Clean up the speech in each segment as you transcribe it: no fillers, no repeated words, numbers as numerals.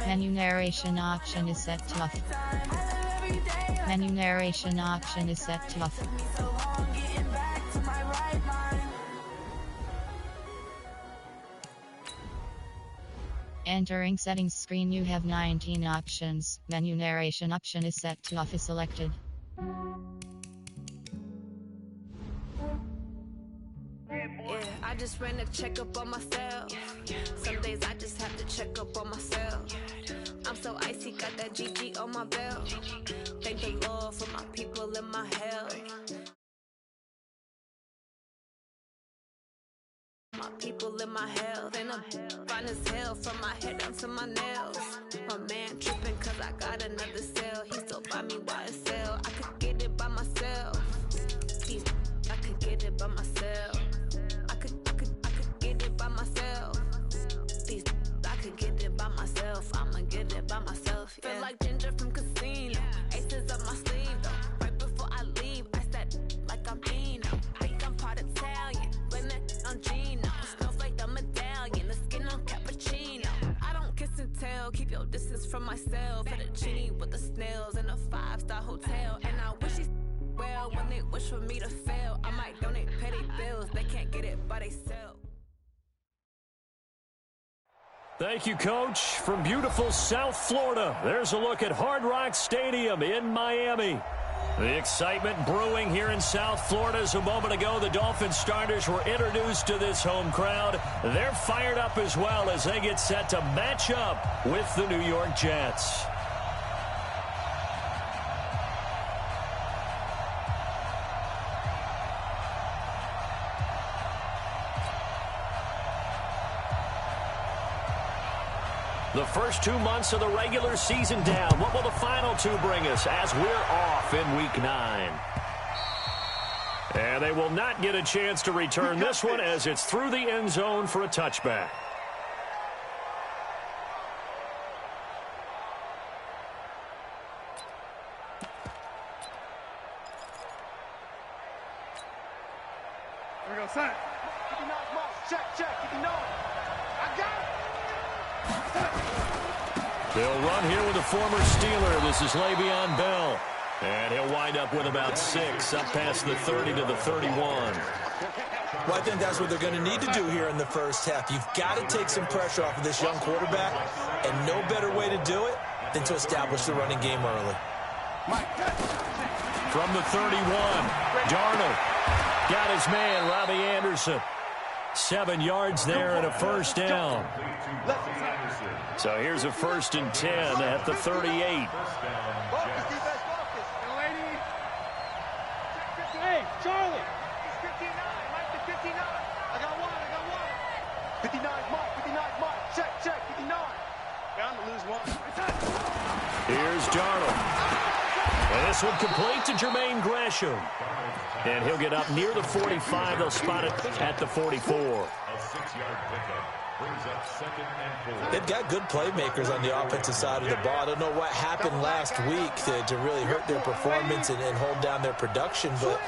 Menu narration option is set to off. Menu narration option is set to off. Entering settings screen, you have 19 options. Menu narration option is set to off is selected. Yeah, I just ran a checkup on myself. Some days I just have to check up on myself. I'm so icy, got that GG on my belt. Thank the Lord for my people and my health. My people in my health, and I'm fine as hell from my head down to my nails. My man tripping cause I got another cell. He still buy me YSL. I could get it by myself. I could get it by myself. I could get it by myself. I could get it by myself. I'ma get it by myself. Yeah. Feel like Ginger from Casino. Aces up my sleeve though. Right before I leave, I said like I'm Eno. Think I'm part Italian. Blame it on Gino. Smells like the medallion. The skin on cappuccino. I don't kiss and tell. Keep your distance from myself. Fettuccine with the snails in a 5-star hotel. And I wish he's well when they wish for me to fail. I might donate petty bills. They can't get it by themselves. Thank you, Coach. From beautiful South Florida, there's a look at Hard Rock Stadium in Miami. The excitement brewing here in South Florida as a moment ago. The Dolphins starters were introduced to this home crowd. They're fired up as well as they get set to match up with the New York Jets. The first 2 months of the regular season down. What will the final 2 bring us as we're off in Week 9? And they will not get a chance to return this one as it's through the end zone for a touchback. Here we go, son. Check. You know it. I got it. They'll run here with a former Steeler. This is Le'Veon Bell. And he'll wind up with about 6, up past the 30 to the 31. Well, I think that's what they're going to need to do here in the first half. You've got to take some pressure off of this young quarterback, and no better way to do it than to establish the running game early. From the 31, Darnold got his man, Robbie Anderson. 7 yards there and a first down. So here's a 1st and 10 at the 38. Hey, Charlie. 59. Mike, the 59. I got one. 59, Mike. Check. 59. Bound to lose one. Here's Darnold. And this one complete to Jermaine Gresham. And he'll get up near the 45. They'll spot it at the 44. A 6-yard pickup brings up 2nd and 4. They've got good playmakers on the offensive side of the ball. I don't know what happened last week to really hurt their performance and hold down their production, but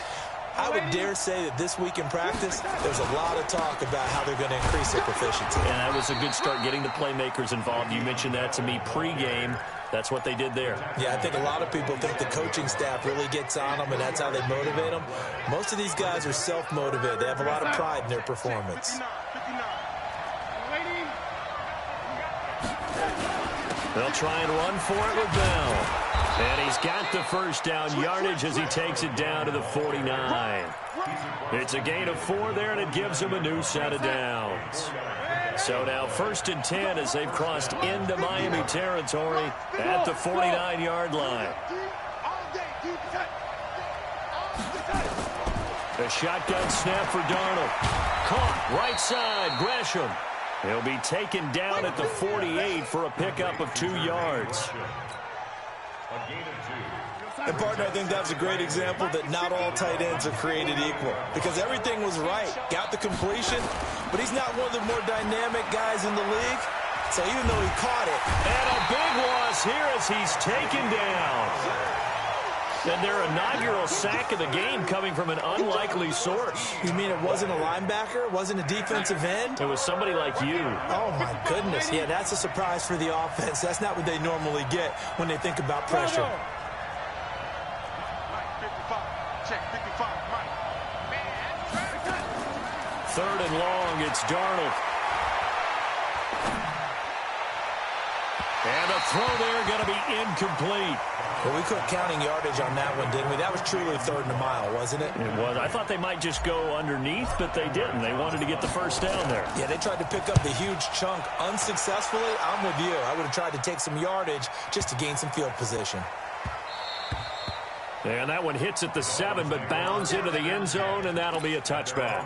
I would dare say that this week in practice, there's a lot of talk about how they're going to increase their proficiency. And that was a good start, getting the playmakers involved. You mentioned that to me pregame. That's what they did there. Yeah, I think a lot of people think the coaching staff really gets on them, and that's how they motivate them. Most of these guys are self-motivated. They have a lot of pride in their performance. They'll try and run for it with Bell. And he's got the first down yardage as he takes it down to the 49. It's a gain of 4 there, and it gives him a new set of downs. So now 1st and 10 as they've crossed into Miami territory at the 49-yard line. A shotgun snap for Darnold. Caught right side, Gresham. He'll be taken down at the 48 for a pickup of 2 yards. And, partner, I think that's a great example that not all tight ends are created equal. Because everything was right. Got the completion, but he's not one of the more dynamic guys in the league. So even though he caught it. And a big loss here as he's taken down. And their inaugural sack of the game coming from an unlikely source. You mean it wasn't a linebacker? It wasn't a defensive end? It was somebody like you. Oh, my goodness. Yeah, that's a surprise for the offense. That's not what they normally get when they think about pressure. Third and long, it's Darnold. And a throw there going to be incomplete. Well, we quit counting yardage on that one, didn't we? That was truly third and a mile, wasn't it? It was. I thought they might just go underneath, but they didn't. They wanted to get the first down there. Yeah, they tried to pick up the huge chunk unsuccessfully. I'm with you. I would have tried to take some yardage just to gain some field position. And that one hits at the 7, but bounds into the end zone, and that'll be a touchback.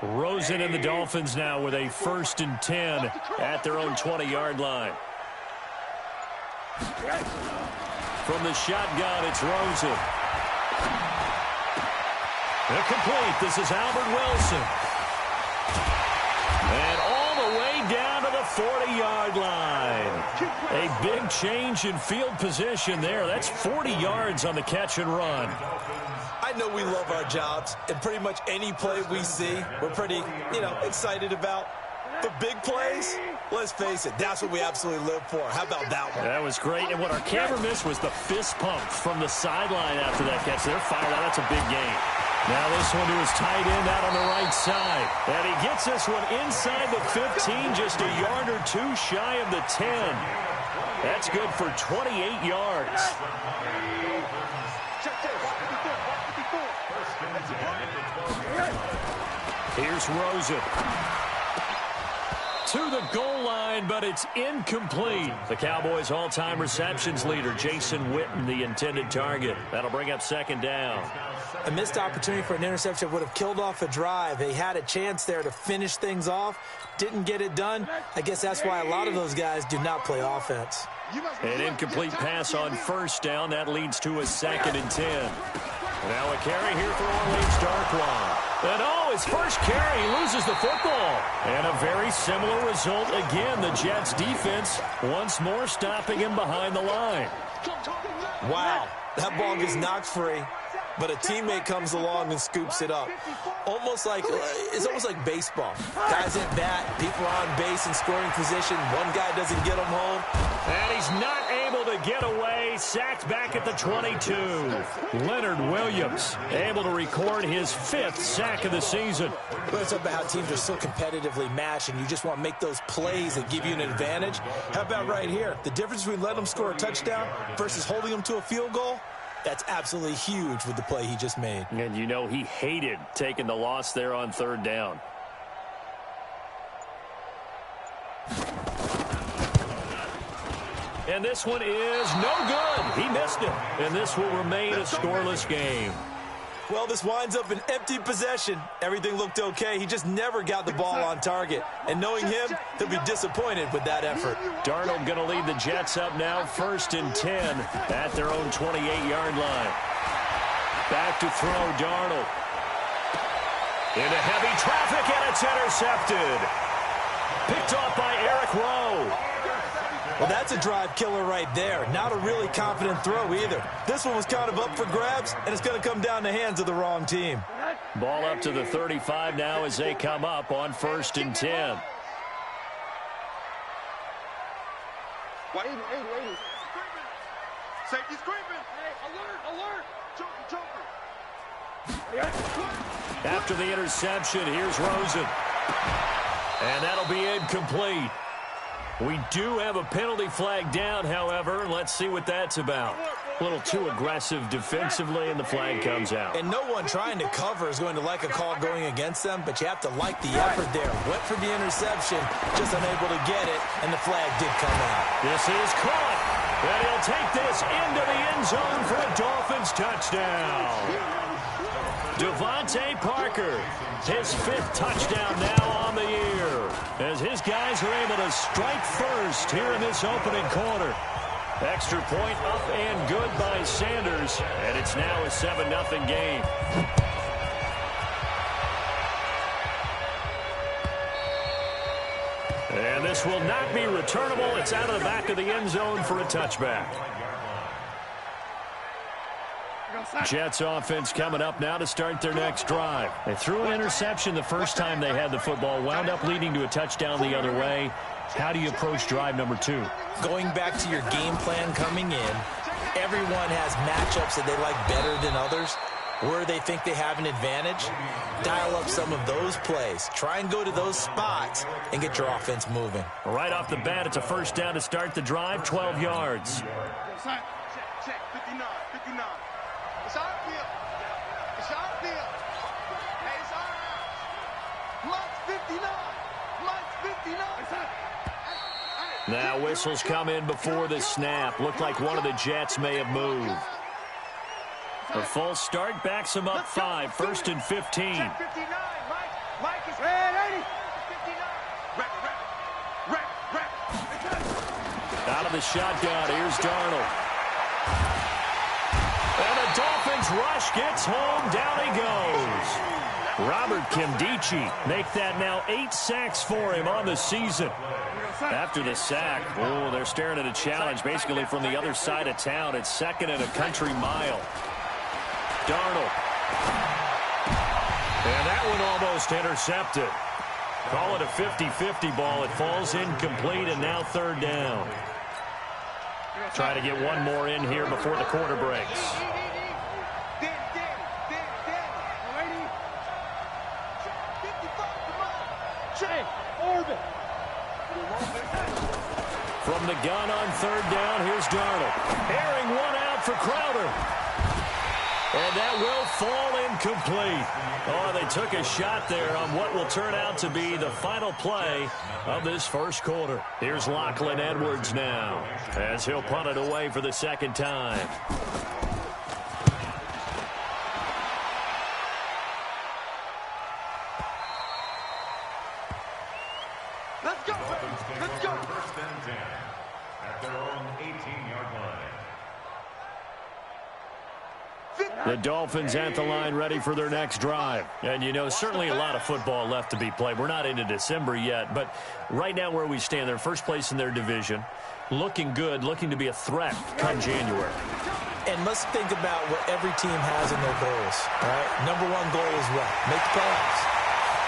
Rosen and the Dolphins now with a 1st and 10 at their own 20-yard line. From the shotgun, it's Rosen. Incomplete. This is Albert Wilson. And all the way down to the 40-yard line. A big change in field position there. That's 40 yards on the catch and run. I know we love our jobs, and pretty much any play we see, we're pretty, excited about. The big plays, let's face it, that's what we absolutely live for. How about that one? That was great, and what our camera missed was the fist pump from the sideline after that catch. They're fired out. That's a big game. Now this one to his tight end out on the right side. And he gets this one inside the 15, just a yard or two shy of the 10. That's good for 28 yards. Here's Rosen. To the goal line, but it's incomplete. The Cowboys' all-time receptions leader, Jason Witten, the intended target. That'll bring up 2nd down. A missed opportunity for an interception would have killed off a drive. They had a chance there to finish things off. Didn't get it done. I guess that's why a lot of those guys do not play offense. An incomplete pass on 1st down. That leads to a 2nd and 10. Now a carry here for Orleans Darkwan. And his first carry, he loses the football. And a very similar result again. The Jets defense once more stopping him behind the line. Wow, that ball gets knocked free, but a teammate comes along and scoops it up. It's almost like baseball. Guys at bat, people are on base in scoring position. One guy doesn't get them home. And he's not able to get away. Sacked back at the 22. Leonard Williams able to record his 5th sack of the season. Well, it's about how teams are so competitively matched, and you just want to make those plays that give you an advantage. How about right here? The difference between letting them score a touchdown versus holding them to a field goal? That's absolutely huge with the play he just made. And he hated taking the loss there on 3rd down. And this one is no good. He missed it. And this will remain a scoreless game. Well, this winds up an empty possession. Everything looked okay. He just never got the ball on target. And knowing him, he'll be disappointed with that effort. Darnold going to lead the Jets up now, 1st and 10 at their own 28-yard line. Back to throw, Darnold. Into heavy traffic, and it's intercepted. Picked off by Eric Rowe. Well, that's a drive killer right there. Not a really confident throw either. This one was kind of up for grabs, and it's going to come down the hands of the wrong team. Ball up to the 35 now as they come up on 1st and 10. Safety's creeping. Hey, alert. Joker. After the interception, here's Rosen. And that'll be incomplete. We do have a penalty flag down, however. Let's see what that's about. A little too aggressive defensively, and the flag comes out. And no one trying to cover is going to like a call going against them, but you have to like the effort there. Went for the interception, just unable to get it, and the flag did come out. This is caught, and he'll take this into the end zone for a Dolphins touchdown. Devontae Parker, his 5th touchdown now on the year. as his guys are able to strike first here in this opening quarter. Extra point up and good by Sanders, and it's now a 7-0 game. And this will not be returnable. It's out of the back of the end zone for a touchback. Jets offense coming up now to start their next drive. They threw an interception the first time they had the football, wound up leading to a touchdown the other way. How do you approach drive number 2? Going back to your game plan coming in, everyone has matchups that they like better than others. Where they think they have an advantage, dial up some of those plays. Try and go to those spots and get your offense moving. Right off the bat, it's a first down to start the drive, 12 yards. Check, 59, 59. It's our field. It's our field. Hey, it's our house. Mike's 59. Mike's 59. Now whistles come in before the snap. Looked like one of the Jets may have moved. A false start backs him up 5, first and 15. Mike is ready. 59. Out of the shotgun, here's Darnold. And the Dolphins rush gets home, down he goes. Robert Kimdichie make that now 8 sacks for him on the season. After the sack, they're staring at a challenge basically from the other side of town. It's second and a country mile. Darnold. And that one almost intercepted. Call it a 50-50 ball. It falls incomplete, and now third down. Try to get one more in here before the quarter breaks. From the gun on third down, here's Darnold. Airing one out for Crowder. And that will fall incomplete. Oh, they took a shot there on what will turn out to be the final play of this first quarter. Here's Lachlan Edwards now, as he'll punt it away for the second time. Let's go. Let's go. First and 10 at their own 18-yard line. The Dolphins at the line ready for their next drive. And, you know, certainly a lot of football left to be played. We're not into December yet, but right now where we stand, they're first place in their division. Looking good, looking to be a threat come January. And let's think about what every team has in their goals. All right? Number 1 goal is what? Make the playoffs.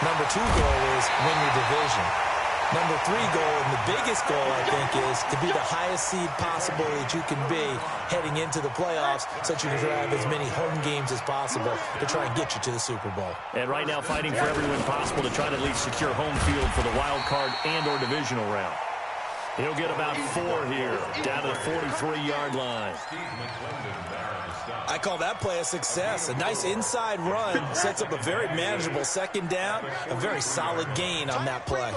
Number 2 goal is win your division. Number 3 goal, and the biggest goal, I think, is to be the highest seed possible that you can be heading into the playoffs so that you can drive as many home games as possible to try and get you to the Super Bowl. And right now fighting for every win possible to try to at least secure home field for the wild card and or divisional round. He'll get about 4 here, down to the 43-yard line. I call that play a success. A nice inside run sets up a very manageable second down, a very solid gain on that play.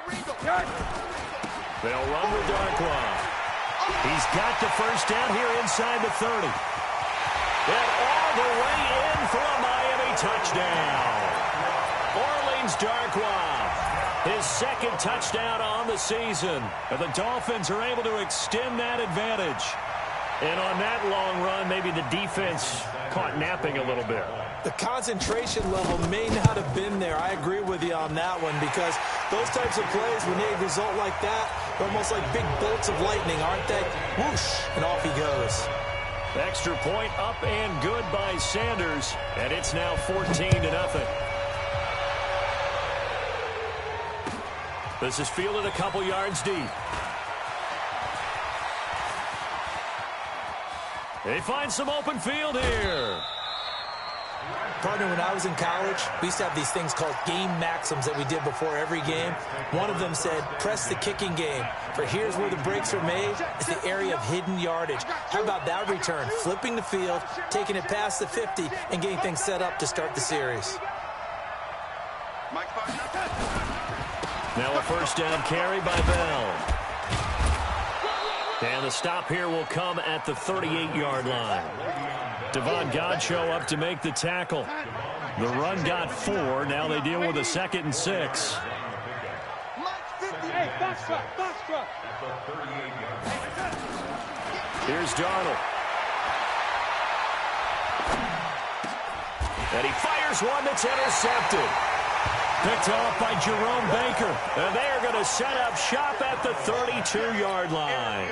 They'll run with Darkwa. He's got the first down here inside the 30. And all the way in for a Miami touchdown. Orleans Darkwa, his second touchdown on the season. And the Dolphins are able to extend that advantage. And on that long run, maybe the defense caught napping a little bit. The concentration level may not have been there. I agree with you on that one, because those types of plays, when they result like that, they're almost like big bolts of lightning, aren't they? Whoosh, and off he goes. Extra point up and good by Sanders, and it's now 14-0. This is fielded a couple yards deep. They find some open field here. Partner, when I was in college, we used to have these things called game maxims that we did before every game. One of them said, press the kicking game, for here's where the breaks are made. It's the area of hidden yardage. How about that return? Flipping the field, taking it past the 50, and getting things set up to start the series. Now a first down carry by Bell. And the stop here will come at the 38-yard line. Devon Godchaux up to make the tackle. The run got 4. Now they deal with a 2nd and 6. Here's Darnold. And he fires one that's intercepted. Picked off by Jerome Baker. And they are going to set up shop at the 32-yard line.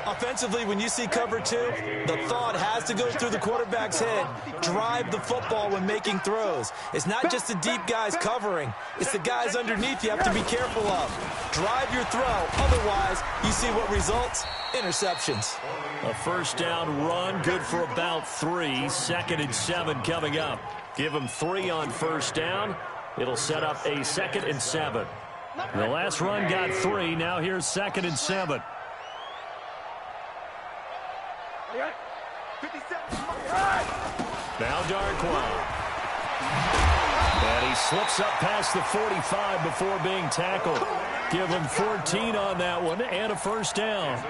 Offensively, when you see cover two, the thought has to go through the quarterback's head. Drive the football when making throws. It's not just the deep guys covering. It's the guys underneath you have to be careful of. Drive your throw. Otherwise, you see what results? Interceptions. A first down run, good for about 3. 2nd and 7 coming up. Give them 3 on first down. It'll set up a 2nd and 7. The last run got 3. Now here's 2nd and 7. Now Darquan. And he slips up past the 45 before being tackled. Give him 14 on that one and a first down.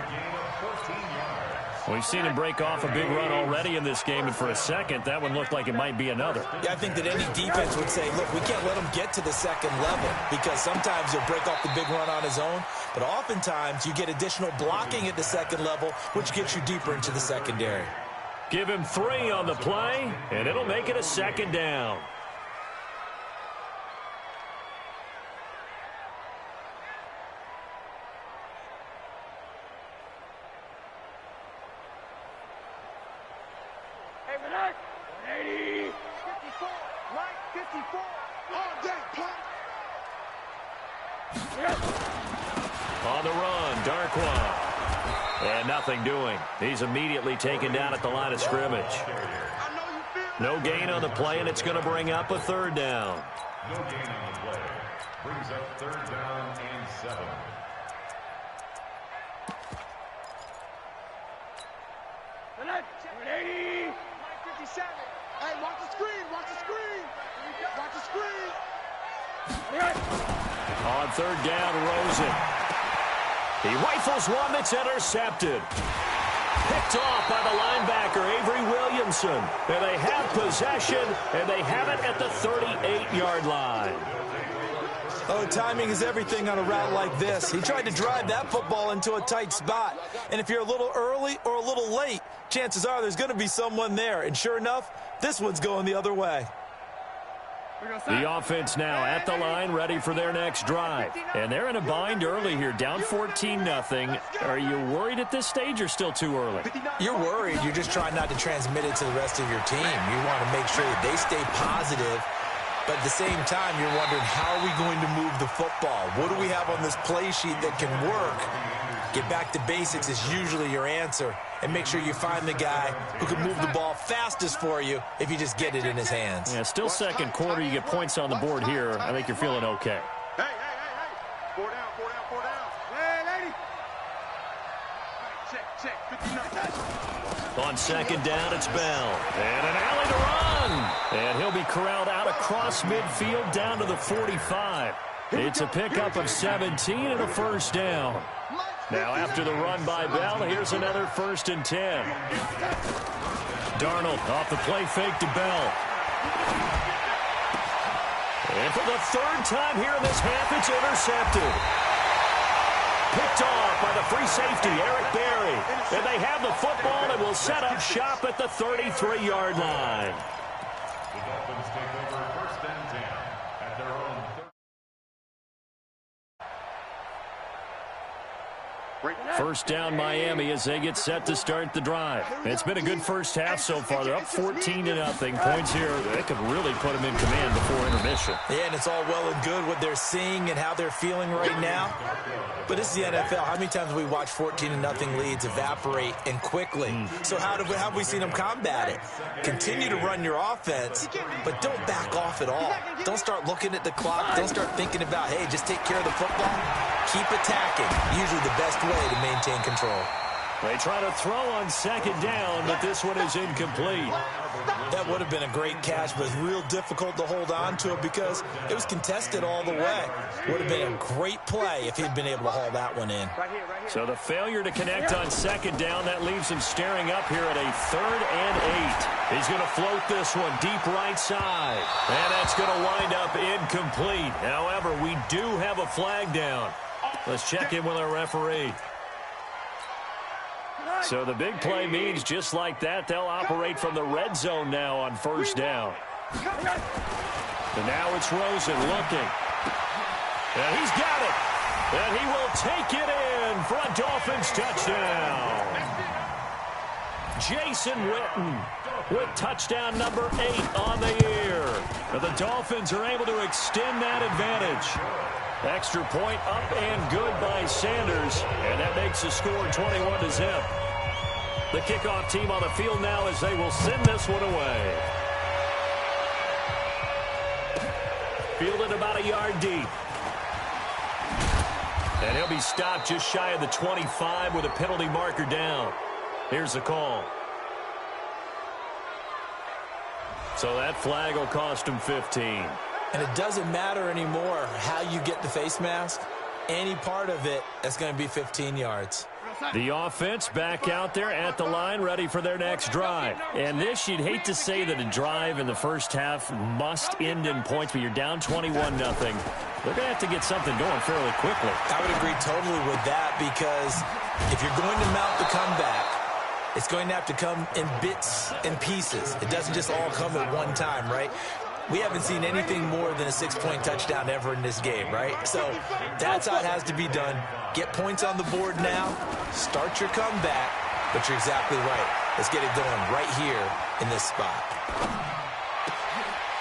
We've seen him break off a big run already in this game, and for a second, that one looked like it might be another. Yeah, I think that any defense would say, look, we can't let him get to the second level because sometimes he'll break off the big run on his own, but oftentimes you get additional blocking at the second level, which gets you deeper into the secondary. Give him 3 on the play, and it'll make it a 2nd down. On the run, Darquan. And nothing doing. He's immediately taken down at the line of scrimmage. No gain on the play, and it's going to bring up a 3rd down. No gain on the play. Brings up 3rd down and 7. Hey, watch the screen, watch the screen. Watch the screen. On 3rd down, Rosen. He rifles one that's intercepted. Picked off by the linebacker, Avery Williamson. And they have possession, and they have it at the 38-yard line. Oh, timing is everything on a route like this. He tried to drive that football into a tight spot. And if you're a little early or a little late, chances are there's going to be someone there. And sure enough, this one's going the other way. The offense now at the line, ready for their next drive. And they're in a bind early here, down 14-0. Are you worried at this stage or still too early? You're worried. You're just trying not to transmit it to the rest of your team. You want to make sure that they stay positive. But at the same time, you're wondering, how are we going to move the football? What do we have on this play sheet that can work? Get back to basics is usually your answer. And make sure you find the guy who can move the ball fastest for you if you just get it in his hands. Yeah, still second quarter. You get points on the board here. I think you're feeling okay. Hey. 4 down, 4 down, 4 down. Hey, lady. Check. 59. On 2nd down, it's Bell. And an alley to run. And he'll be corralled out across midfield down to the 45. It's a pickup of 17 and a first down. Now after the run by Bell, here's another 1st and 10. Darnold off the play fake to Bell. And for the 3rd time here in this half, it's intercepted. Picked off by the free safety, Eric Berry. And they have the football and will set up shop at the 33-yard line. The Dolphins take over 1st and 10 at their own 1st down Miami as they get set to start the drive. It's been a good first half so far. They're up 14-0. Points here, they could really put them in command before intermission. Yeah, and it's all well and good what they're seeing and how they're feeling right now. But this is the NFL. How many times have we watched 14-0 leads evaporate and quickly? So how have we seen them combat it? Continue to run your offense, but don't back off at all. Don't start looking at the clock. Don't start thinking about, hey, just take care of the football. Keep attacking. Usually the best way to maintain control. They try to throw on 2nd down, but this one is incomplete. That would have been a great catch, but it's real difficult to hold on to it because it was contested all the way. Would have been a great play if he'd been able to haul that one in. So the failure to connect on 2nd down, that leaves him staring up here at a 3rd and 8. He's going to float this one deep right side. And that's going to wind up incomplete. However, we do have a flag down. Let's check in with our referee. So the big play means just like that, they'll operate from the red zone now on first down. And now it's Rosen looking. And he's got it. And he will take it in for a Dolphins touchdown. Jason Witten with touchdown number 8 on the year. But the Dolphins are able to extend that advantage. Extra point up and good by Sanders. And that makes the score 21-0. The kickoff team on the field now as they will send this one away. Fielded about a yard deep. And he'll be stopped just shy of the 25 with a penalty marker down. Here's the call. So that flag will cost him 15. And it doesn't matter anymore how you get the face mask. Any part of it, that's going to be 15 yards. The offense back out there at the line, ready for their next drive. And this, you'd hate to say that a drive in the first half must end in points, but you're down 21-0. They're going to have to get something going fairly quickly. I would agree totally with that, because if you're going to mount the comeback, it's going to have to come in bits and pieces. It doesn't just all come at one time, right? We haven't seen anything more than a 6-point touchdown ever in this game, right? So that's how it has to be done. Get points on the board now. Start your comeback. But you're exactly right. Let's get it going right here in this spot.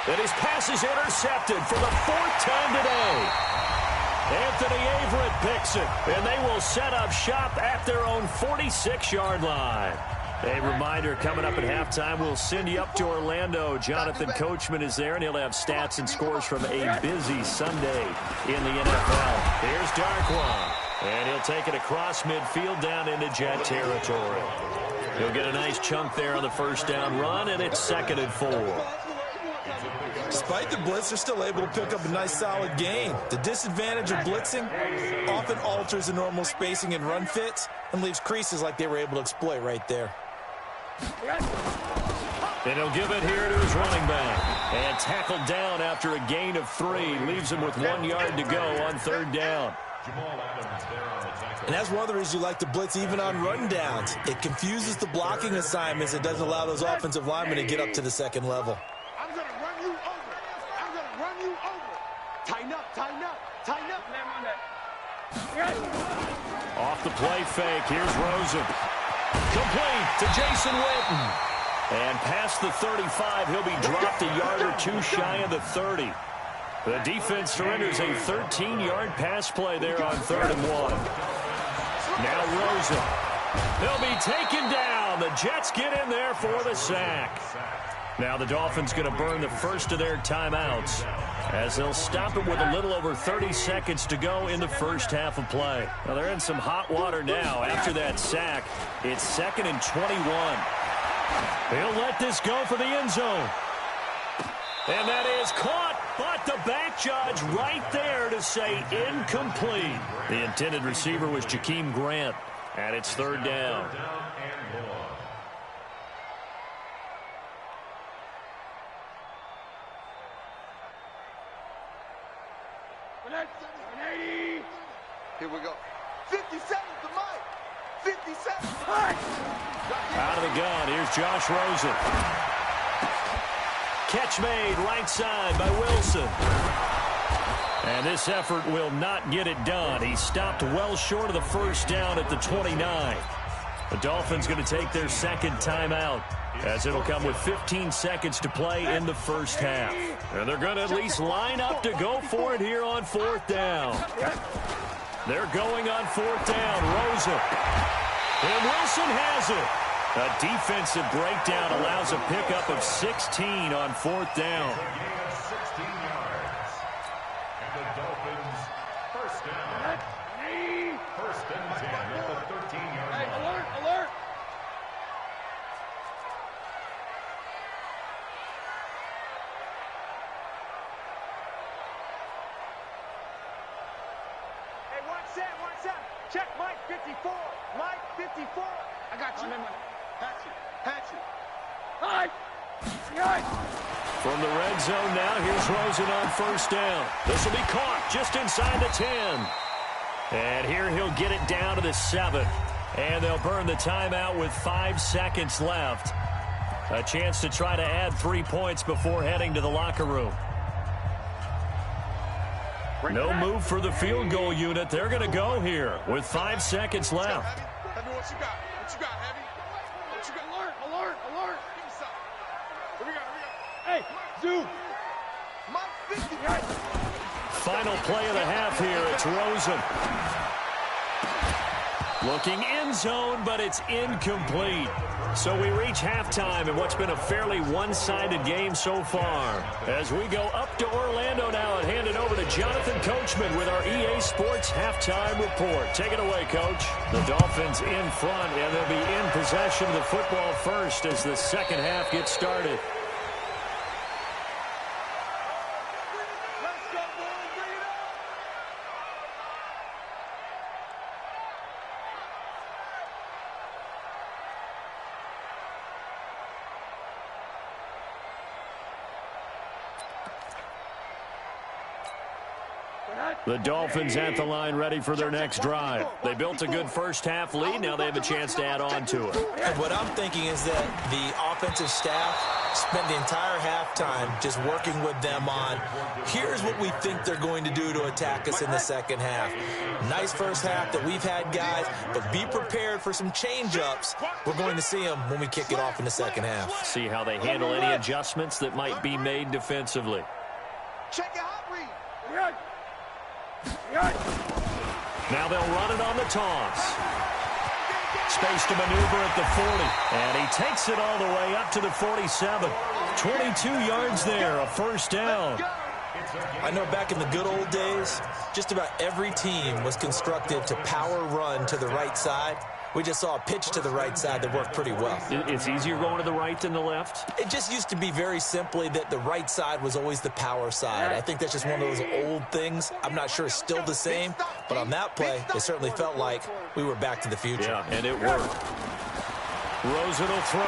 And his pass is intercepted for the 4th time today. Anthony Averett picks it, and they will set up shop at their own 46-yard line. A reminder, coming up at halftime, we'll send you up to Orlando. Jonathan Coachman is there, and he'll have stats and scores from a busy Sunday in the NFL. Here's Darkwan, and he'll take it across midfield down into Jet territory. He'll get a nice chunk there on the first down run, and it's 2nd and 4. Despite the blitz, they're still able to pick up a nice solid gain. The disadvantage of blitzing often alters the normal spacing and run fits and leaves creases like they were able to exploit right there. And he'll give it here to his running back. And tackled down after a gain of 3. Leaves him with 1 yard to go on 3rd down. And that's one of the reasons you like to blitz even on run downs. It confuses the blocking assignments. It doesn't allow those offensive linemen to get up to the second level. I'm going to run you over. I'm going to run you over. Tighten up, tighten up, tighten up. Off the play fake. Here's Rosen. Complete to Jason Witten. And past the 35, he'll be dropped a yard or 2 shy of the 30. The defense surrenders a 13-yard pass play there on 3rd and 1. Now Rosen. He'll be taken down. The Jets get in there for the sack. Now the Dolphins going to burn the first of their timeouts as they'll stop it with a little over 30 seconds to go in the first half of play. Well, they're in some hot water now after that sack. It's 2nd and 21. He'll let this go for the end zone. And that is caught, but the back judge right there to say incomplete. The intended receiver was Jakeem Grant, and it's 3rd down. Here we go. 50 seconds to Mike. 50 seconds. Out of the gun, here's Josh Rosen. Catch made right side by Wilson. And this effort will not get it done. He stopped well short of the first down at the 29. The Dolphins going to take their 2nd timeout, as it'll come with 15 seconds to play in the first half. And they're going to at least line up to go for it here on 4th down. They're going on 4th down. Rosen. And Wilson has it. A defensive breakdown allows a pickup of 16 on 4th down. A gain of 16 yards. And the Dolphins, first down. 1st and 10 at the 13-yard line. Alert, alert. Hey, watch that, watch that. Check Mike 54. Mike 54. I got you. Patch it. Mike. From the red zone now, here's Rosen on 1st down. This will be caught just inside the 10. And here he'll get it down to the 7. And they'll burn the timeout with 5 seconds left. A chance to try to add 3 points before heading to the locker room. No move for the field goal unit. They're going to go here with 5 seconds left. Heavy, what you got? What you got, Heavy? What you got? Alert, alert, alert. Give me something. Here we go, here we go. Hey, Zoom. My 50. Final play of the half here. It's Rosen. Looking end zone, but it's incomplete. So we reach halftime in what's been a fairly one-sided game so far. As we go up to Orlando now and hand it over to Jonathan Coachman with our EA Sports Halftime Report. Take it away, Coach. The Dolphins in front, and they'll be in possession of the football first as the second half gets started. The Dolphins at the line ready for their next drive. They built a good first-half lead. Now they have a chance to add on to it. And what I'm thinking is that the offensive staff spent the entire halftime just working with them on, here's what we think they're going to do to attack us in the second half. Nice first half that we've had, guys, but be prepared for some change-ups. We're going to see them when we kick it off in the second half. See how they handle any adjustments that might be made defensively. Check your hot read. Now they'll run it on the toss. Space to maneuver at the 40. And he takes it all the way up to the 47. 22 yards there, a first down. I know back in the good old days, just about every team was constructed to power run to the right side. We just saw a pitch to the right side that worked pretty well. It's easier going to the right than the left? It just used to be very simply that the right side was always the power side. I think that's just one of those old things. I'm not sure it's still the same, but on that play, it certainly felt like we were back to the future. Yeah, and it worked. Rosen will throw.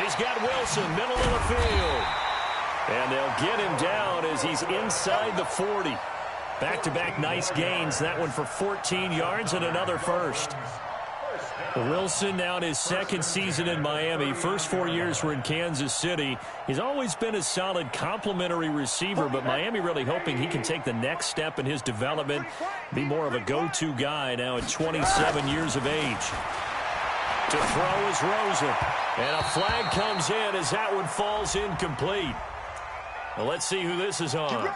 He's got Wilson, middle of the field. And they'll get him down as he's inside the 40. Back-to-back nice gains. That one for 14 yards and another first. Wilson now in his second season in Miami. First 4 years were in Kansas City. He's always been a solid complementary receiver, but Miami really hoping he can take the next step in his development, be more of a go-to guy now at 27 years of age. To throw is Rosen. And a flag comes in as that one falls incomplete. Well, let's see who this is on.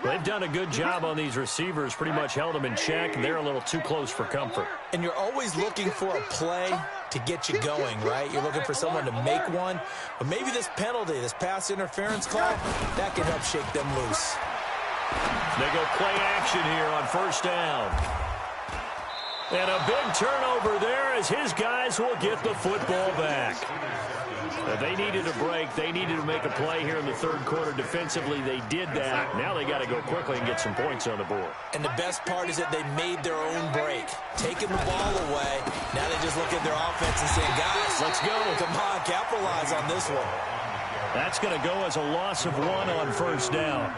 They've done a good job on these receivers, pretty much held them in check. They're a little too close for comfort. And you're always looking for a play to get you going, right? You're looking for someone to make one. But maybe this penalty, this pass interference call, that can help shake them loose. They go play action here on first down. And a big turnover there as his guys will get the football back. They needed a break. They needed to make a play here in the third quarter. Defensively, they did that. Now they got to go quickly and get some points on the board. And the best part is that they made their own break. Taking the ball away, now they just look at their offense and saying, guys, let's go. Come on, capitalize on this one. That's going to go as a loss of 1 on first down.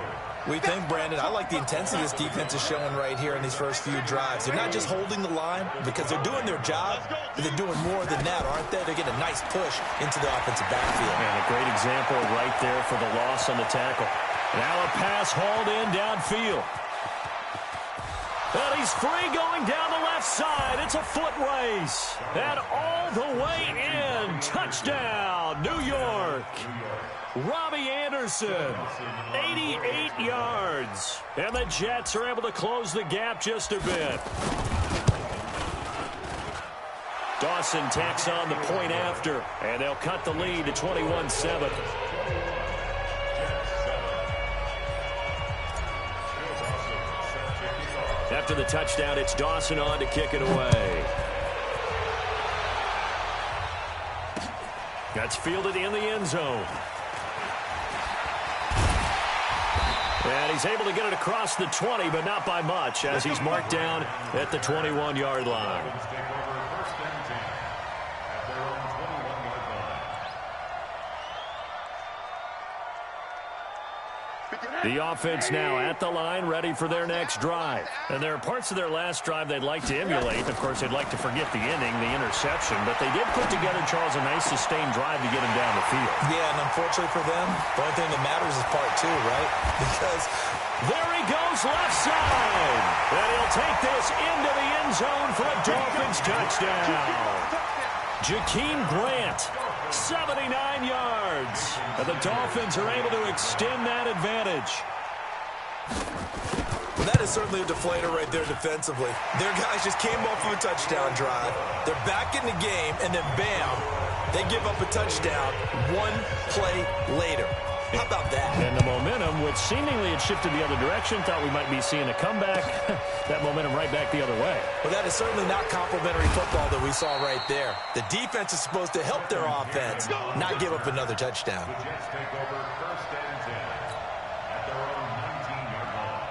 We think, Brandon, I like the intensity this defense is showing right here in these first few drives. They're not just holding the line because they're doing their job, but they're doing more than that, aren't they? They're getting a nice push into the offensive backfield. And a great example right there for the loss on the tackle. Now a pass hauled in downfield. And he's free going down the left side. It's a foot race. And all the way in. Touchdown, New York. Robbie Anderson, 88 yards. And the Jets are able to close the gap just a bit. Dawson tacks on the point after, and they'll cut the lead to 21-7. After the touchdown, it's Dawson on to kick it away. That's fielded in the end zone. And he's able to get it across the 20, but not by much, as he's marked down at the 21-yard line. The offense now at the line, ready for their next drive. And there are parts of their last drive they'd like to emulate. Of course, they'd like to forget the inning, the interception, but they did put together, Charles, a nice sustained drive to get him down the field. Yeah, and unfortunately for them, the only thing that matters is part two, right? Because there he goes left side. And he'll take this into the end zone for a Dolphins touchdown. Jakeem Grant, 79 yards. And the Dolphins are able to extend that advantage. Well, that is certainly a deflator right there defensively. Their guys just came off of a touchdown drive. They're back in the game, and then bam, they give up a touchdown one play later. How about that? And the momentum, which seemingly had shifted the other direction, thought we might be seeing a comeback. That momentum right back the other way. Well, that is certainly not complimentary football that we saw right there. The defense is supposed to help their offense, not give up another touchdown. The Jets take over first and 10 at their own 19-yard line.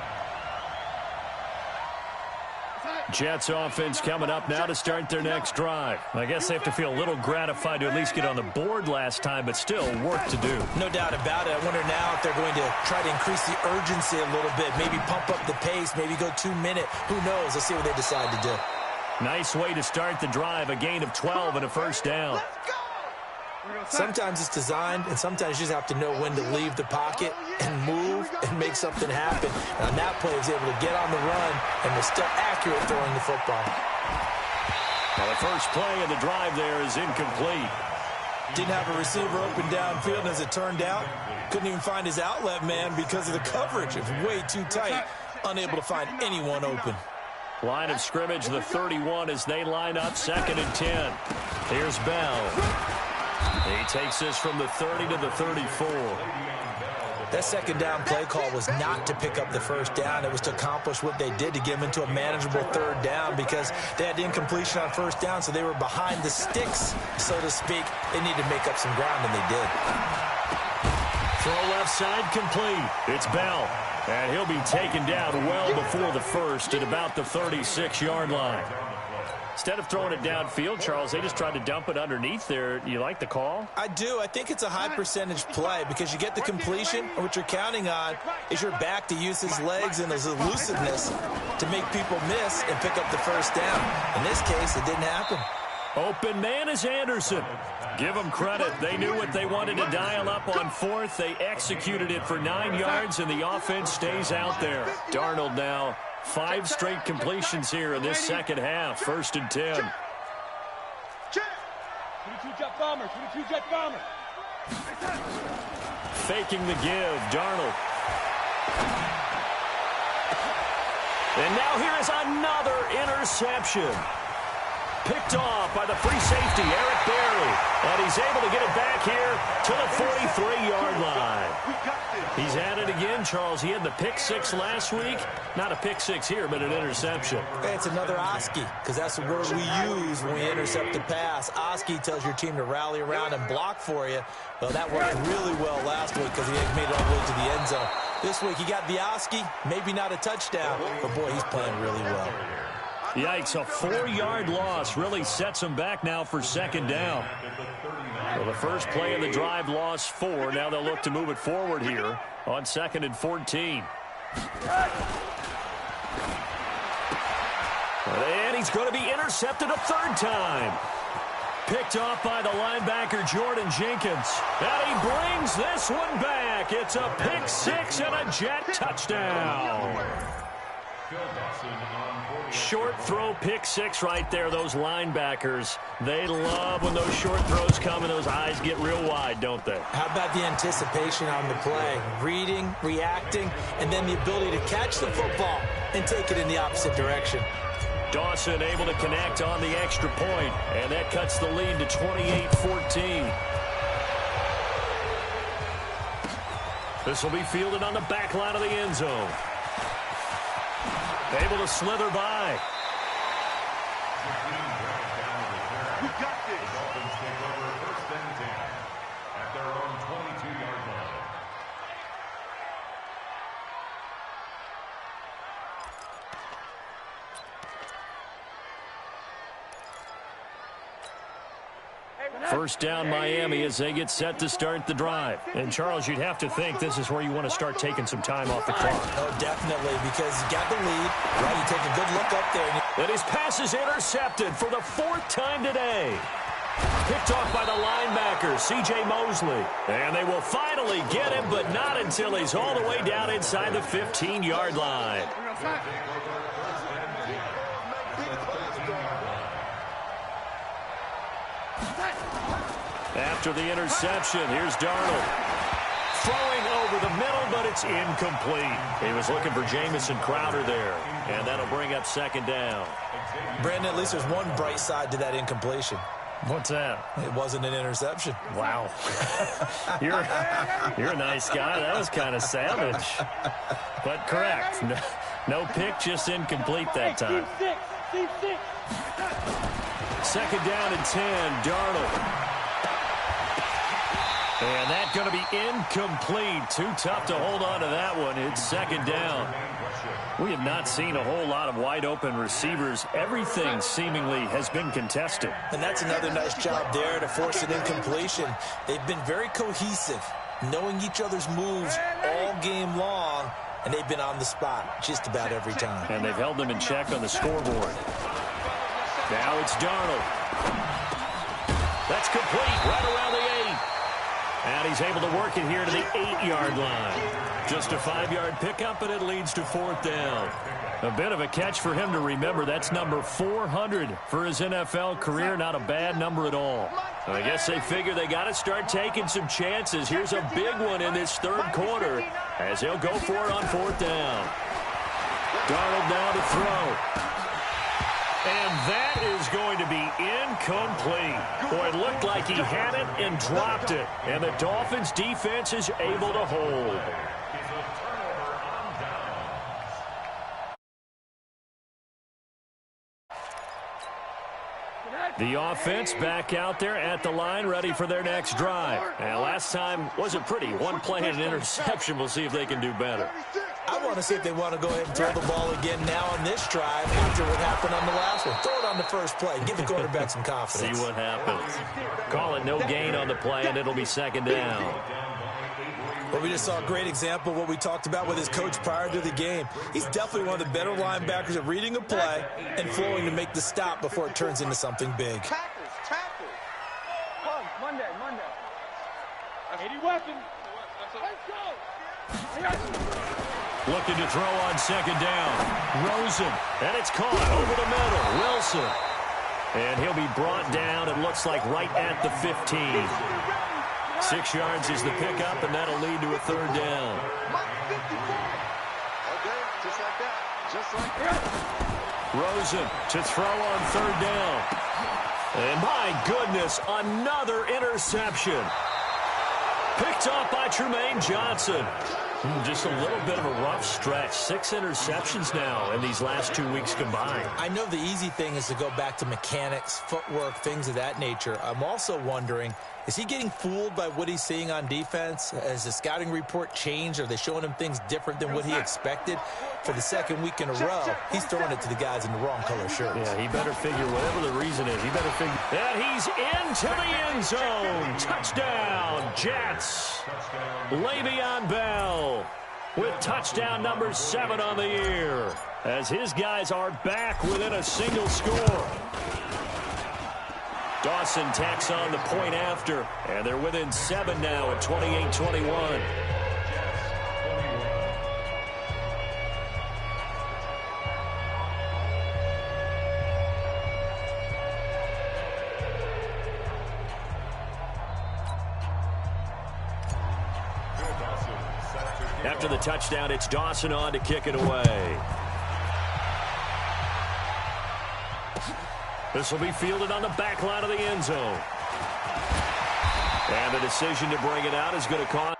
Jets offense coming up now to start their next drive. I guess they have to feel a little gratified to at least get on the board last time, but still work to do. No doubt about it. I wonder now if they're going to try to increase the urgency a little bit, maybe pump up the pace, maybe go 2 minute. Who knows? Let's see what they decide to do. Nice way to start the drive, a gain of 12 and a first down. Sometimes it's designed, and sometimes you just have to know when to leave the pocket and move and make something happen. And on that play, he was able to get on the run and was still accurate throwing the football. Well, the first play of the drive there is incomplete. Didn't have a receiver open downfield, and as it turned out, couldn't even find his outlet man because of the coverage. It was way too tight, unable to find anyone open. Line of scrimmage, the 31 as they line up, 2nd and 10. Here's Bell. He takes this from the 30 to the 34. That second down play call was not to pick up the first down. It was to accomplish what they did to get them into a manageable third down because they had incompletion on first down, so they were behind the sticks, so to speak. They needed to make up some ground, and they did. Throw left side complete. It's Bell, and he'll be taken down well before the first at about the 36-yard line. Instead of throwing it downfield, Charles, they just tried to dump it underneath there. You like the call? I do. I think it's a high percentage play because you get the completion, and what you're counting on is your back to use his legs and his elusiveness to make people miss and pick up the first down. In this case, it didn't happen. Open man is Anderson. Give them credit. They knew what they wanted to dial up on fourth. They executed it for 9 yards, and the offense stays out there. Darnold now 5 straight completions here in this second half. 1st and 10. 22 jet bomber, 22 jet bomber. Faking the give, Darnold. And now here is another interception. Picked off by the free safety, Eric Berry. And he's able to get it back here to the 43-yard line. He's at it again, Charles. He had the pick six last week. Not a pick six here, but an interception. Hey, it's another Oski, because that's the word we use when we intercept the pass. Oski tells your team to rally around and block for you. Well, that worked really well last week because he made it all the way to the end zone. This week, he got the Oski, maybe not a touchdown, but boy, he's playing really well. Yikes, a 4-yard loss really sets them back now for 2nd down. Well, the first play of the drive lost 4. Now they'll look to move it forward here on 2nd and 14. And he's going to be intercepted a 3rd time. Picked off by the linebacker, Jordan Jenkins. And he brings this one back. It's a pick six and a Jet touchdown. Short throw pick six right there. Those linebackers, they love when those short throws come and those eyes get real wide, don't they? How about the anticipation on the play? Reading, reacting, and then the ability to catch the football and take it in the opposite direction. Dawson able to connect on the extra point, and that cuts the lead to 28-14. This will be fielded on the back line of the end zone. Able to slither by. We got this. The Dolphins take over 1st and 10 at their own 22-yard line. First down Miami as they get set to start the drive. And, Charles, you'd have to think this is where you want to start taking some time off the clock. Oh, definitely, because you got the lead. Right, you take a good look up there. And his pass is intercepted for the 4th time today. Picked off by the linebacker, C.J. Mosley. And they will finally get him, but not until he's all the way down inside the 15-yard line. After the interception, here's Darnold. Throwing over the middle, but it's incomplete. He was looking for Jamison Crowder there, and that'll bring up 2nd down. Brandon, at least there's one bright side to that incompletion. What's that? It wasn't an interception. Wow. You're a nice guy. That was kind of savage. But correct. No pick, just incomplete that time. 2nd down and 10, Darnold. And that's going to be incomplete. Too tough to hold on to that one. It's 2nd down. We have not seen a whole lot of wide-open receivers. Everything seemingly has been contested. And that's another nice job there to force an incompletion. They've been very cohesive, knowing each other's moves all game long, and they've been on the spot just about every time. And they've held them in check on the scoreboard. Now it's Darnold. That's complete right around the 8. And he's able to work it here to the 8-yard line. Just a 5-yard pickup, and it leads to 4th down. A bit of a catch for him to remember. That's number 400 for his NFL career. Not a bad number at all. I guess they figure they got to start taking some chances. Here's a big one in this 3rd quarter as he'll go for it on 4th down. Darnold now to throw. And that is going to be incomplete. Boy, it looked like he had it and dropped it. And the Dolphins' defense is able to hold. The offense back out there at the line, ready for their next drive. And last time wasn't pretty. One play and an interception. We'll see if they can do better. I want to see if they want to go ahead and throw the ball again now on this drive after what happened on the last one. Throw it on the first play. Give the quarterback some confidence. See what happens. Call it no gain on the play, and it'll be 2nd down. Well, we just saw a great example of what we talked about with his coach prior to the game. He's definitely one of the better linebackers at reading a play and flowing to make the stop before it turns into something big. Tackles. Monday. 80 weapons. Let's go. Looking to throw on 2nd down. Rosen. And it's caught over the middle. Wilson. And he'll be brought down, it looks like, right at the 15. 6 yards is the pickup, and that'll lead to a 3rd down. Okay, just like that. Rosen to throw on 3rd down. And my goodness, another interception. Picked off by Tremaine Johnson. Just a little bit of a rough stretch. 6 interceptions now in these last 2 weeks combined. I know the easy thing is to go back to mechanics, footwork, things of that nature. I'm also wondering, is he getting fooled by what he's seeing on defense? Has the scouting report changed? Are they showing him things different than what he expected? For the 2nd week in a row, he's throwing it to the guys in the wrong color shirts. Yeah, he better figure, whatever the reason is, he better figure. And he's into the end zone. Touchdown, Jets. Le'Veon Bell with touchdown number 7 on the year, as his guys are back within a single score. Dawson tacks on the point after, and they're within 7 now at 28-21. After the touchdown, it's Dawson on to kick it away. This will be fielded on the back line of the end zone. And the decision to bring it out is going to cost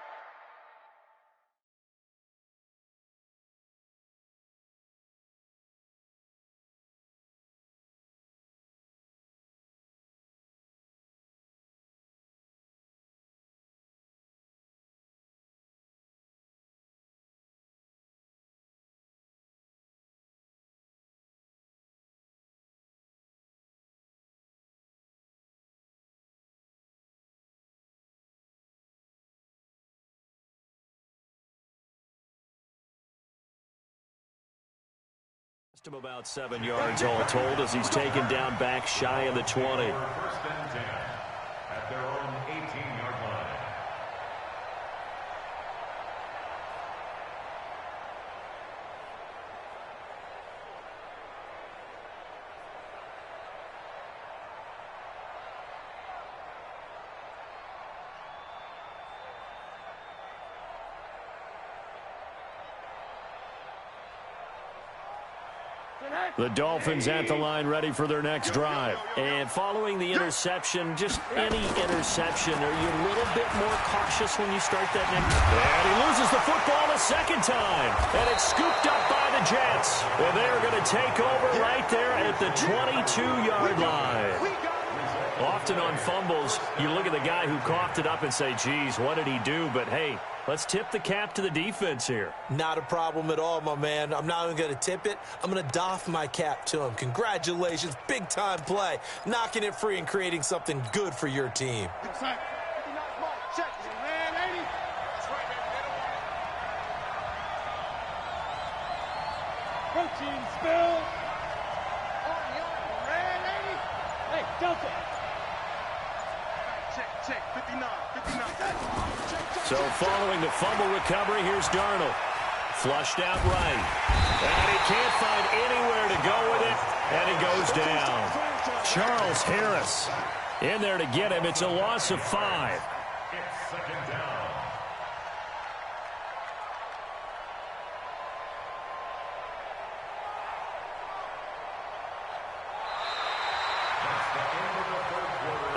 Him about 7 yards all told as he's taken down back shy of the 20. First and 10 at their own 18-yard line. The Dolphins at the line ready for their next drive. And following the interception, just any interception, are you a little bit more cautious when you start that next? And he loses the football a second time. And it's scooped up by the Jets. And they're going to take over right there at the 22-yard line. Often on fumbles, you look at the guy who coughed it up and say, geez, what did he do? But, hey, let's tip the cap to the defense here. Not a problem at all, my man. I'm not even going to tip it. I'm going to doff my cap to him. Congratulations. Big-time play. Knocking it free and creating something good for your team. Protein spill. Hey, Delta. Check, 59. So following the fumble recovery, here's Darnold. Flushed out right. And he can't find anywhere to go with it. And he goes down. Charles Harris in there to get him. It's a loss of 5. It's second down.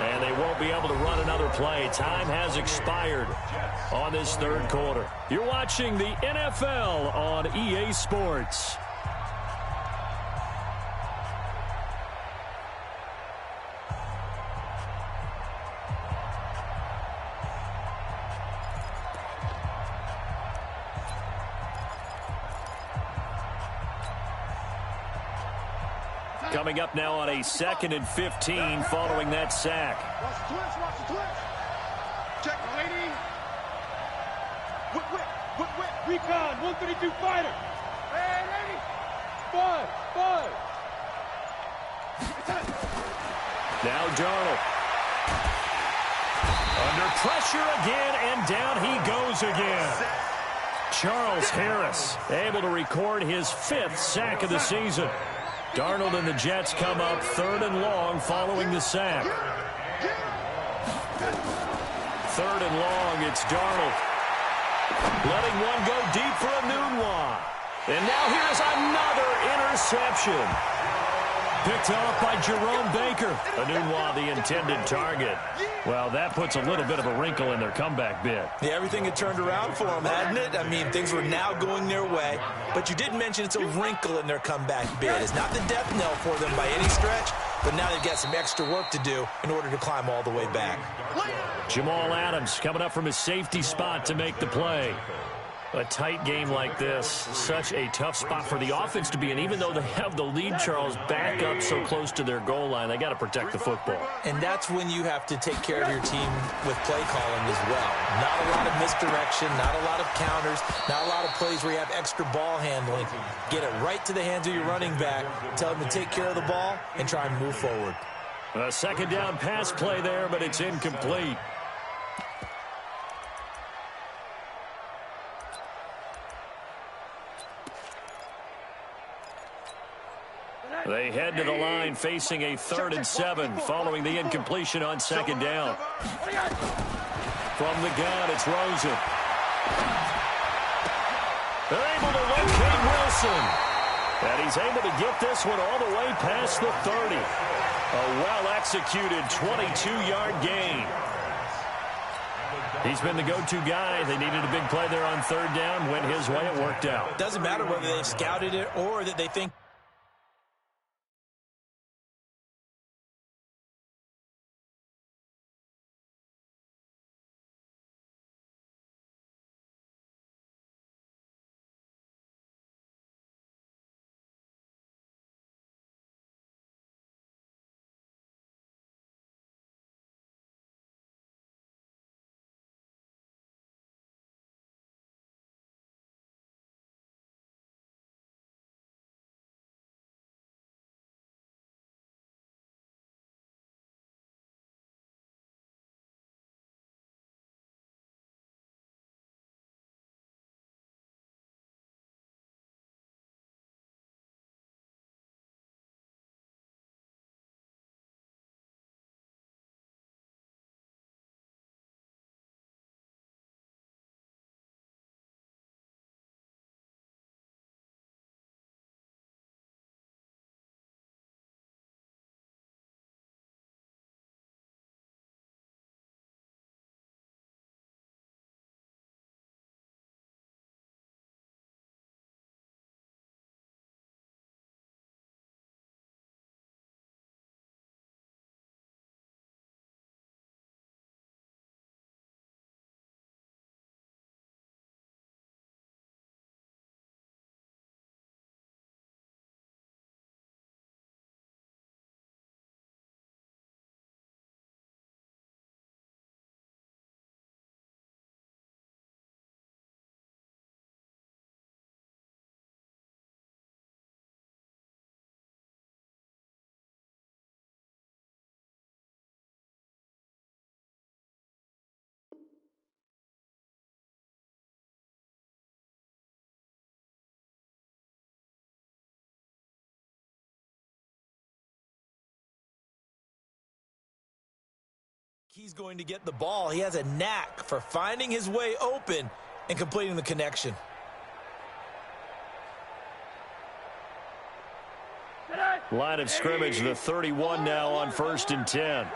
And they won't be able to run another play. Time has expired on this third quarter. You're watching the NFL on EA Sports. Coming up now on a 2nd and 15 following that sack. Watch the twist. Check, lady. Whip. Recon, 132 fighter. Hey, lady. 5. Now Darnold. Under pressure again, and down he goes again. Charles Harris able to record his 5th sack of the season. Darnold and the Jets come up 3rd and long following the sack. 3rd and long, it's Darnold. Letting one go deep for Enunwa. And now here's another interception. Picked off by Jerome Baker. Enunwa, the intended target. Well, that puts a little bit of a wrinkle in their comeback bid. Yeah, everything had turned around for them, hadn't it? I mean, things were now going their way. But you did mention it's a wrinkle in their comeback bid. It's not the death knell for them by any stretch, but now they've got some extra work to do in order to climb all the way back. Jamal Adams coming up from his safety spot to make the play. A tight game like this, such a tough spot for the offense to be in. Even though they have the lead, Charles, back up so close to their goal line, they got to protect the football. And that's when you have to take care of your team with play calling as well. Not a lot of misdirection, not a lot of counters, not a lot of plays where you have extra ball handling. Get it right to the hands of your running back, tell him to take care of the ball, and try and move forward. A second down pass play there, but it's incomplete. They head to the line facing a 3rd and 7 following the incompletion on 2nd down. From the gun, it's Rosen. They're able to locate Wilson. And he's able to get this one all the way past the 30. A well-executed 22-yard gain. He's been the go-to guy. They needed a big play there on 3rd down. Went his way. It worked out. Doesn't matter whether they've scouted it or that they think He's going to get the ball. He has a knack for finding his way open and completing the connection. Line of scrimmage, the 31 now on 1st and 10.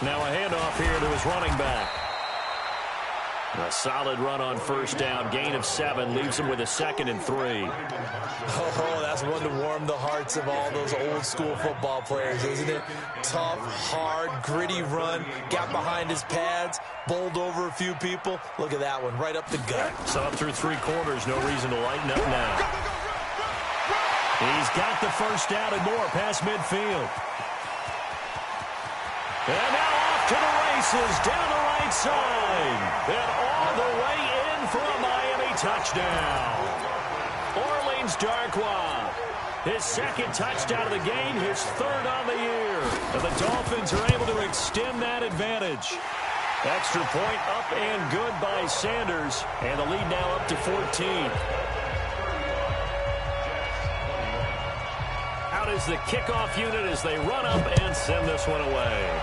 Now a handoff here to his running back. A solid run on 1st down. Gain of 7 leaves him with a 2nd and 3. Oh, that's one to warm the hearts of all those old school football players, isn't it? Tough, hard, gritty run. Got behind his pads, bowled over a few people. Look at that one, right up the gut. So up through 3 quarters, no reason to lighten up now. He's got the 1st down and more past midfield. And now off to the races, down the right side. And all the way in for a Miami touchdown. Orleans Darkwa, his 2nd touchdown of the game, his 3rd on the year. And the Dolphins are able to extend that advantage. Extra point up and good by Sanders. And the lead now up to 14. Out is the kickoff unit as they run up and send this one away.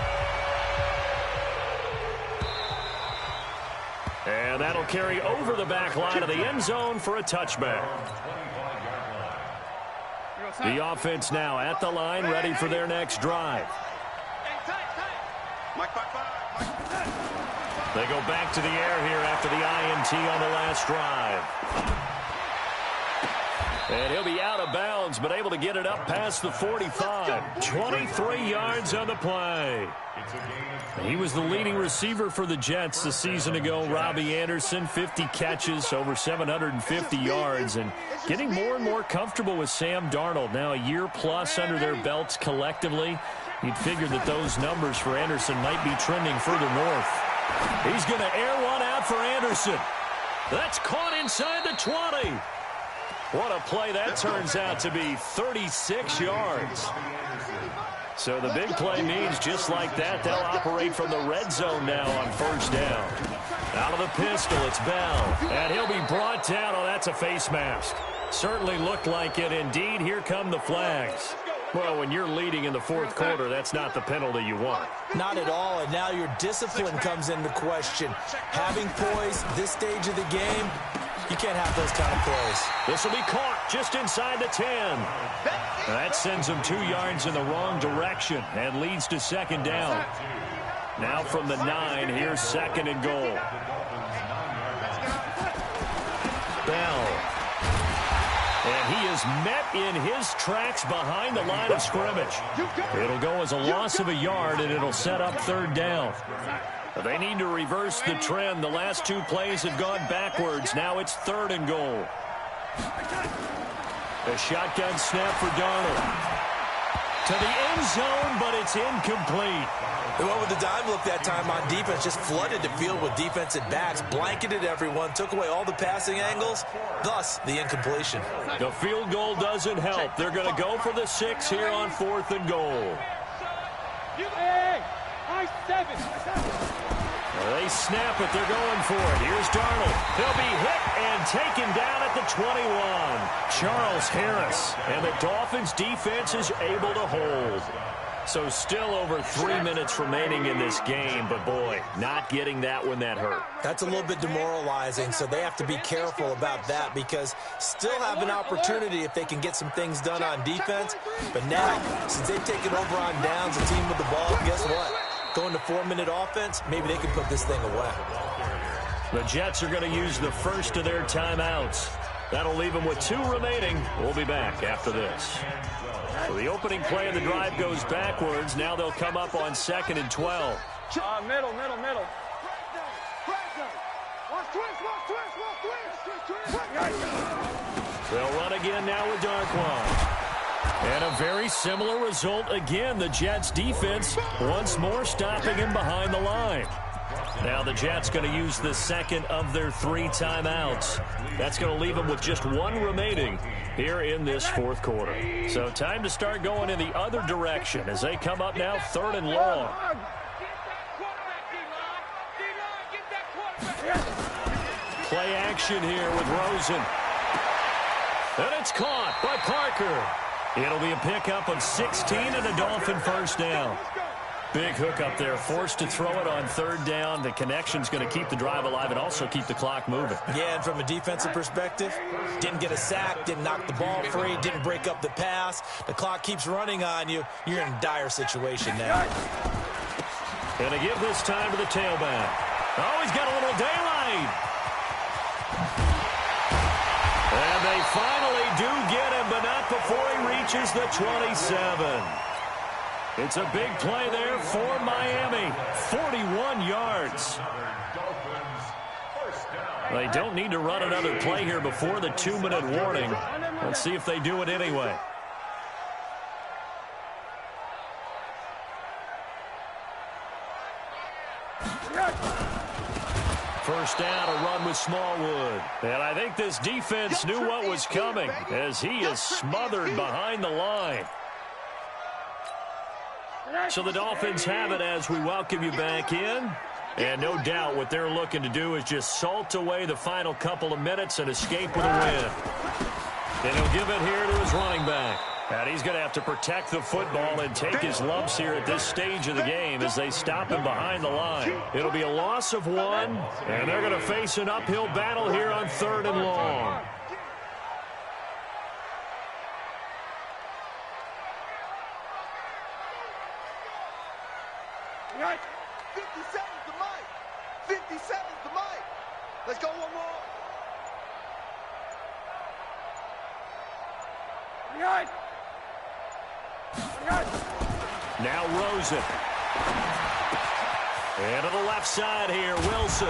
And that'll carry over the back line of the end zone for a touchback. The offense now at the line, ready for their next drive. They go back to the air here after the INT on the last drive. And he'll be out of bounds, but able to get it up past the 45. 23 yards on the play. He was the leading receiver for the Jets a season ago. Robbie Anderson, 50 catches, over 750 yards, and getting more and more comfortable with Sam Darnold. Now a year plus under their belts collectively. You'd figure that those numbers for Anderson might be trending further north. He's going to air one out for Anderson. That's caught inside the 20. What a play that turns out to be, 36 yards. So the big play means just like that, they'll operate from the red zone now on 1st down. Out of the pistol, it's Bell. And he'll be brought down. Oh, that's a face mask. Certainly looked like it. Indeed, here come the flags. Well, when you're leading in the 4th quarter, that's not the penalty you want. Not at all, and now your discipline comes into question. Having poise this stage of the game, you can't have those kind of plays. This will be caught just inside the 10. That sends him 2 yards in the wrong direction and leads to 2nd down. Now from the 9, here's 2nd and goal. Bell. And he is met in his tracks behind the line of scrimmage. It'll go as a loss of a yard, and it'll set up 3rd down. They need to reverse the trend. The last 2 plays have gone backwards. Now it's 3rd and goal. A shotgun snap for Darnold. To the end zone, but it's incomplete. They went with the dime look that time on defense. Just flooded the field with defensive backs. Blanketed everyone. Took away all the passing angles. Thus, the incompletion. The field goal doesn't help. They're going to go for the 6 here on 4th and goal. Hey, I-7. They snap it. They're going for it. Here's Darnold. He'll be hit and taken down at the 21. Charles Harris. And the Dolphins defense is able to hold. So still over 3 minutes remaining in this game. But, boy, not getting that when that hurt. That's a little bit demoralizing, so they have to be careful about that because still have an opportunity if they can get some things done on defense. But now, since they've taken over on downs, the team with the ball, guess what? Going to 4-minute offense, maybe they can put this thing away. The Jets are going to use the first of their timeouts. That'll leave them with 2 remaining. We'll be back after this. So the opening play of the drive goes backwards. Now they'll come up on 2nd and 12. Middle. They'll run again now with Darkwa. And a very similar result again. The Jets defense once more stopping him behind the line. Now the Jets going to use the 2nd of their 3 timeouts. That's going to leave them with just 1 remaining here in this 4th quarter. So time to start going in the other direction as they come up now 3rd and long. Play action here with Rosen. And it's caught by Parker. It'll be a pickup of 16 and a Dolphin first down. Big hook up there, forced to throw it on third down. The connection's going to keep the drive alive and also keep the clock moving. Yeah, and from a defensive perspective, didn't get a sack, didn't knock the ball free, didn't break up the pass. The clock keeps running on you. You're in a dire situation now. Going to give this time to the tailback. Oh, he's got a little daylight. And they finally do get him, but not before he reaches the 27. It's a big play there for Miami. 41 yards. They don't need to run another play here before the 2-minute warning. Let's see if they do it anyway. First down, a run with Smallwood. And I think this defense knew what was coming as he is smothered behind the line. So the Dolphins have it as we welcome you back in. And no doubt what they're looking to do is just salt away the final couple of minutes and escape with a win. And he'll give it here to his running back. And he's going to have to protect the football and take his lumps here at this stage of the game as they stop him behind the line. It'll be a loss of 1, and they're going to face an uphill battle here on 3rd and long. Right. 57's the mic. 57's the mic. Let's go one more. Right. Now Rosen. And to the left side here, Wilson.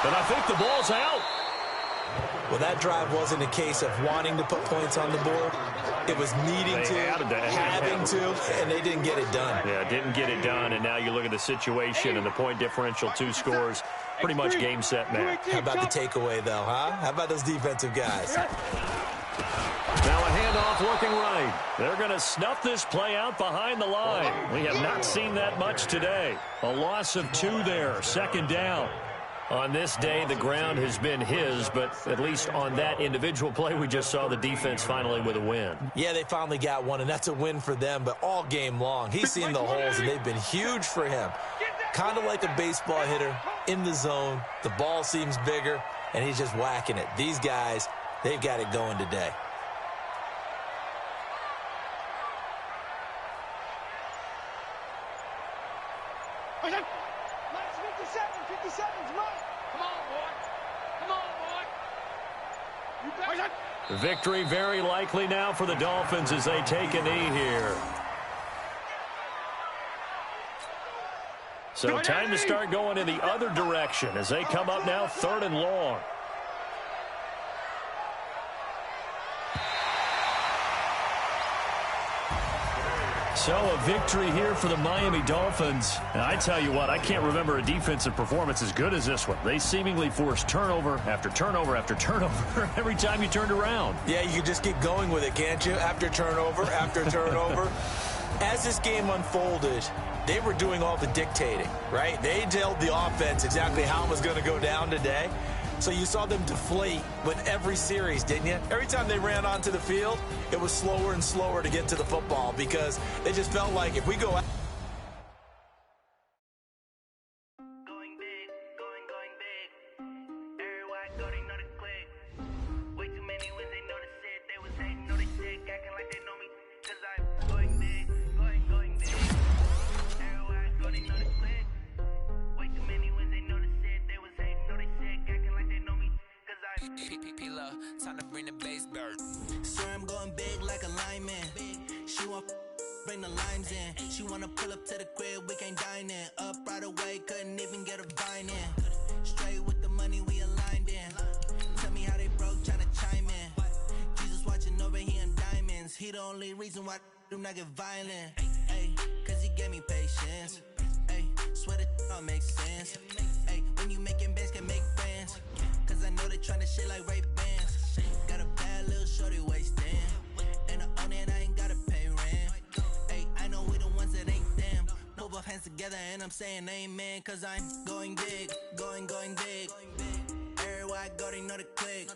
But I think the ball's out. Well, that drive wasn't a case of wanting to put points on the board. It was needing to, having to, and they didn't get it done. Yeah, didn't get it done, and now you look at the situation and the point differential, 2 scores, pretty much game, set, match. How about the takeaway, though, huh? How about those defensive guys? Now a handoff looking right. They're going to snuff this play out behind the line. We have not seen that much today. A loss of 2 there, 2nd down. On this day, the ground has been his, but at least on that individual play, we just saw the defense finally with a win. Yeah, they finally got one, and that's a win for them, but all game long, he's seen the holes, and they've been huge for him. Kind of like a baseball hitter in the zone. The ball seems bigger, and he's just whacking it. These guys, they've got it going today. Victory very likely now for the Dolphins as they take a knee here. So time to start going in the other direction as they come up now 3rd and long. So a victory here for the Miami Dolphins. And I tell you what, I can't remember a defensive performance as good as this one. They seemingly forced turnover after turnover after turnover every time you turned around. Yeah, you can just keep going with it, can't you? After turnover, after turnover. As this game unfolded, they were doing all the dictating, right? They told the offense exactly how it was going to go down today. So you saw them deflate with every series, didn't you? Every time they ran onto the field, it was slower and slower to get to the football because they just felt like if we go out. Going big, going big. Everywhere I go, they know the click. Way too many wins, they know the shit. They was hating, know they sick, acting like they know me. Cause I'm going big, going big. Everywhere I go, they know the click. Way too many wins, they know the shit. They was hating, know they sick, acting like they know me. Cause I'm P-P-P-Love, time to bring the bass bird. Swear I'm going big like a lineman. She want bring the limes in. She wanna pull up to the crib, we can't dine in. Up right away, couldn't even get a vine in. Straight with the money we aligned in. Tell me how they broke, tryna chime in. Jesus watching over here in diamonds. He the only reason why I do not get violent. Ay, cause he gave me patience. Ay, swear that all makes sense. Ay, when you making bands, can make friends. Cause I know they tryna shit like Ray-Bans. Got a bad little shorty wasting. And I own it, I ain't gotta pay rent. Ay, I know we the ones that ain't them. Move both hands together and I'm saying amen. Cause I'm going big, going big. Everywhere I go, they know the click.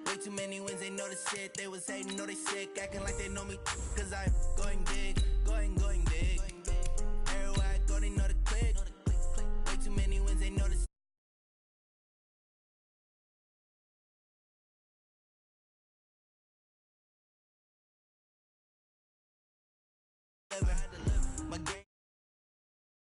Way Way too many wins, they know the shit. They was hating, know they sick, acting like they know me. Cause I'm going big, going big. Everywhere I go, they know the click. Way too many wins, they know the my game